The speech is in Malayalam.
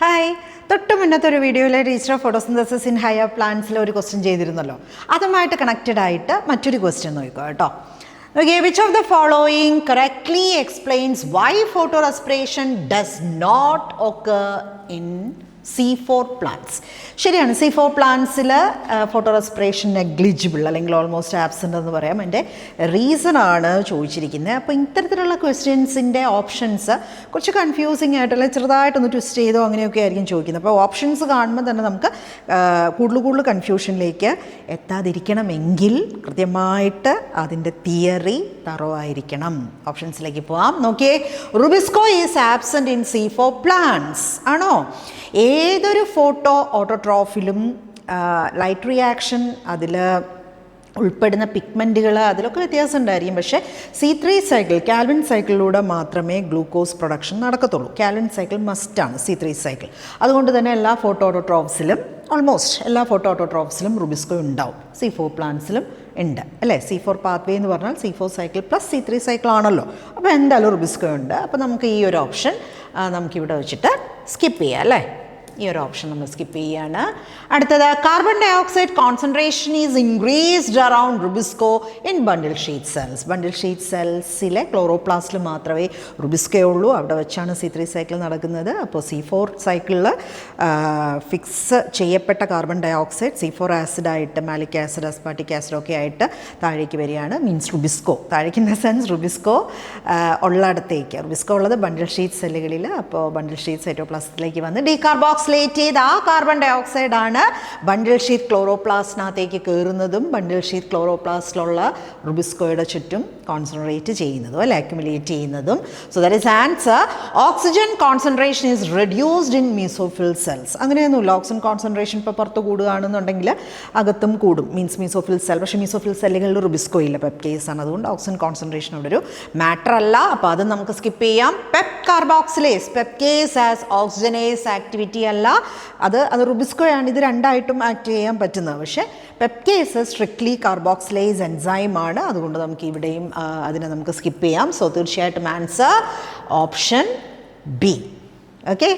ഹായ്, തൊട്ട് മുന്നത്തെ ഒരു വീഡിയോയിൽ register of photosynthesis in higher പ്ലാന്റ്സിൽ ഒരു ക്വസ്റ്റ്യൻ ചെയ്തിരുന്നല്ലോ. അതുമായിട്ട് കണക്റ്റഡ് ആയിട്ട് മറ്റൊരു ക്വസ്റ്റ്യൻ നോക്കുക കേട്ടോ. Okay, which of the following correctly explains why photorespiration does not occur in C4 plants? ശരിയാണ്, C4 പ്ലാന്റ്സിൽ ഫോട്ടോറെസ്പിറേഷൻ നെഗ്ലിജിബിൾ അല്ലെങ്കിൽ ഓൾമോസ്റ്റ് ആബ്സെൻ്റ് എന്ന് പറയാം. അതിൻ്റെ റീസണാണ് ചോദിച്ചിരിക്കുന്നത്. അപ്പോൾ ഇത്തരത്തിലുള്ള ക്വസ്റ്റ്യൻസിൻ്റെ ഓപ്ഷൻസ് കുറച്ച് കൺഫ്യൂസിങ് ആയിട്ടുള്ള ചെറുതായിട്ടൊന്ന് ട്വിസ്റ്റ് ചെയ്തോ അങ്ങനെയൊക്കെ ആയിരിക്കും ചോദിക്കുന്നത്. അപ്പോൾ ഓപ്ഷൻസ് കാണുമ്പോൾ തന്നെ നമുക്ക് കൂടുതൽ കൺഫ്യൂഷനിലേക്ക് എത്താതിരിക്കണമെങ്കിൽ കൃത്യമായിട്ട് അതിൻ്റെ തിയറി തറവായിരിക്കണം. ഓപ്ഷൻസിലേക്ക് പോവാം. നോക്കിയേ, RuBisCO is absent in C4 plants ആണോ? ഏതൊരു ഫോട്ടോ ഓട്ടോട്രോഫിലും ലൈറ്റ് റിയാക്ഷൻ അതിൽ ഉൾപ്പെടുന്ന പിഗ്മെൻറ്റുകൾ അതിലൊക്കെ വ്യത്യാസം ഉണ്ടായിരിക്കും. പക്ഷേ C3 സൈക്കിൾ കാൽവിൻ സൈക്കിളിലൂടെ മാത്രമേ ഗ്ലൂക്കോസ് പ്രൊഡക്ഷൻ നടക്കത്തുള്ളൂ. കാൽവിൻ സൈക്കിൾ മസ്റ്റാണ് C3 സൈക്കിൾ. അതുകൊണ്ട് തന്നെ എല്ലാ ഫോട്ടോ ഓട്ടോട്രോഫ്സിലും ഓൾമോസ്റ്റ് എല്ലാ ഫോട്ടോ ഓട്ടോട്രോഫ്സിലും റുബിസ്കോ ഉണ്ടാവും. C4 പ്ലാന്റ്സിലും ഉണ്ട് അല്ലേ. C4 പാത്വേ എന്ന് പറഞ്ഞാൽ C4 cycle plus C3 cycle ആണല്ലോ. അപ്പോൾ എന്തായാലും റുബിസ്കോ ഉണ്ട്. അപ്പോൾ നമുക്ക് ഈ ഒരു ഓപ്ഷൻ നമുക്കിവിടെ വെച്ചിട്ട് സ്കിപ്പ് ചെയ്യാം അല്ലേ. ഈ ഒരു ഓപ്ഷൻ നമ്മൾ സ്കിപ്പ് ചെയ്യാണ്. അടുത്തത്, carbon dye oxide concentration is increased around rubisco in bundle sheath cells. Bundle sheath സെൽസിലെ ക്ലോറോപ്ലാസ്റ്റിൽ മാത്രമേ റുബിസ്കോ ഉള്ളൂ. അവിടെ വെച്ചാണ് C3 സൈക്കിൾ നടക്കുന്നത്. അപ്പോൾ C4 സൈക്കിളിൽ ഫിക്സ് ചെയ്യപ്പെട്ട കാർബൺ ഡൈ ഓക്സൈഡ് C4 ആസിഡായിട്ട് മാലിക് ആസിഡ് അസ്പാർട്ടിക് ആസിഡ് ഒക്കെ ആയിട്ട് താഴേക്ക് വരികയാണ്. മീൻസ് റുബിസ്കോ താഴേക്ക് ഇൻ ദ സെൻസ് റുബിസ്കോ ഉള്ളിടത്തേക്ക്. റുബിസ്കോ ഉള്ളത് ബണ്ടിൽ ഷീറ്റ് സെല്ലുകളിൽ. അപ്പോൾ ബണ്ടിൽ ഷീറ്റ് സൈറ്റോപ്ലാസത്തിലേക്ക് വന്ന് ഡീകാർബോക്സിലേറ്റ് ചെയ്ത് ആ കാർബൺ ഡൈ ഓക്സൈഡ് ആണ് ബണ്ടിൽ ഷീറ്റ് ക്ലോറോപ്ലാസ്റ്റിനകത്തേക്ക് കയറുന്നതും ബണ്ടിൽ ഷീറ്റ് ക്ലോറോപ്ലാസ്റ്റിലുള്ള റുബിസ്കോയുടെ ചുറ്റും കോൺസെൻട്രേറ്റ് ചെയ്യുന്നതും അല്ലെ അക്യുമുലേറ്റ് ചെയ്യുന്നതും. So that is answer. Oxygen concentration is reduced in mesophyll cells. അങ്ങനെയൊന്നുമില്ല. ഓക്സിജൻ കോൺസെൻട്രേഷൻ ഇപ്പോൾ പുറത്ത് കൂടുകയാണെന്നുണ്ടെങ്കിൽ അകത്തും കൂടും. Means mesophyll cell. പക്ഷേ മീസോഫിൽ സെല്ലുകളിൽ റുബിസ്കോ ഇല്ല, പെപ്റ്റേസ് ആണ്. അതുകൊണ്ട് ഓക്സിജൻ കോൺസെൻട്രേഷൻ അവിടെ ഒരു മാറ്റർ അല്ല. അപ്പോൾ അത് നമുക്ക് സ്കിപ്പ് ചെയ്യാം. PEP carboxylase PEPCase as oxygenase activity അല്ല. അത് റുബിസ്കോയാണ്. ഇത് രണ്ടായിട്ടും ആക്ട് ചെയ്യാൻ പറ്റുന്നത്. പക്ഷേ പെപ്റ്റേസ് സ്ട്രിക്ട്ലി കാർബോക്സിലേസ് എൻസൈമാണ്. അതുകൊണ്ട് നമുക്ക് ഇവിടെയും അതിനെ നമുക്ക് സ്കിപ്പ് ചെയ്യാം. സോ തീർച്ചയായിട്ടും ആൻസർ ഓപ്ഷൻ ബി. ഓക്കെ.